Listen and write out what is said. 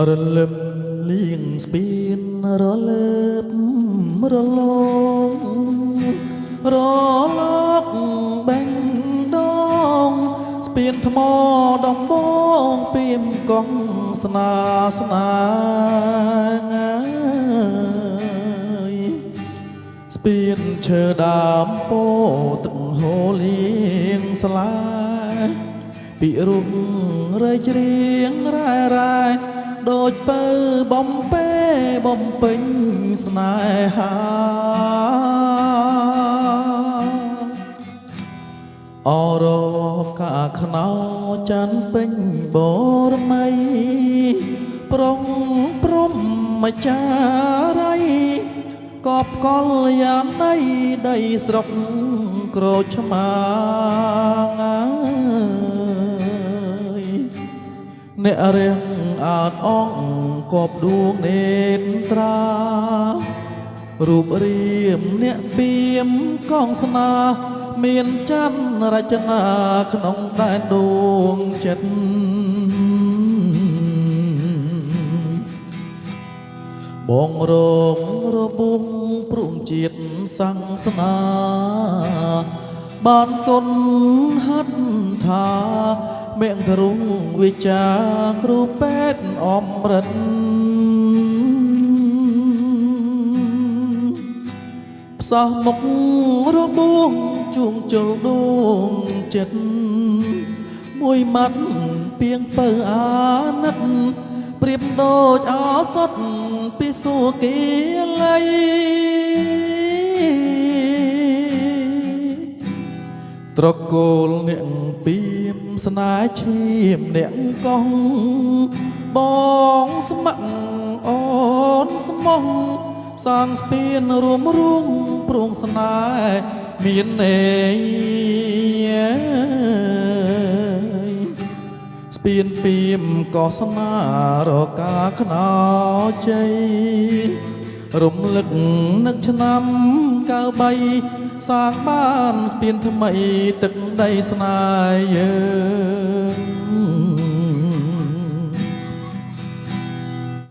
រលឹមលៀងស្ពានរលើបរលងរលកបេងដងស្ពានថ្មដំបងពីមកងស្នាស្នាស្ពានឈើដើមពោទឹកហូរលៀងស្លាពីរុងរៃច្រៀងរ៉ែរ៉ែដូចពើបំពេបំពេញស្នេហាអរកាខ្នោចាន់ពេញបរមៃប្រុងព្រំម្ចារៃកបកលយ៉ាណៃដីស្រុកក្រូចឆ្មាងអ្នករៀងអត់អងកបដួងនេត្រារូបរាមអ្នកពីមកងស្នាមានច័ន្ទរចនាក្នុងដែនដួងចិត្តបងរងរបួងព្រមជាតិសង្សនាបានគុណហាត់ថាមេងទ្រុងវិចាគ្រូពេទ្យអមរិតផ្សោះមុខរបួងជួងជលដួងចិត្តមួយម៉ាត់ពីងពើអាណិតប្រៀបដូចអសត់ពីសួគ៌លីត្រកូលអ្នកពីមស្នេហ៍ឈាមអ្នកកងបងស្ម័គ្រអូនស្មោះសាងស្ពានរួមរួងព្រោងស្នេហ៍មាននេស្ពានពីមកោសនារកាខ្នោជ័យរំលឹកនឹកឆ្នាំ93សាងបានស្ពានថ្មីទឹកដីស្នេហ៍យើង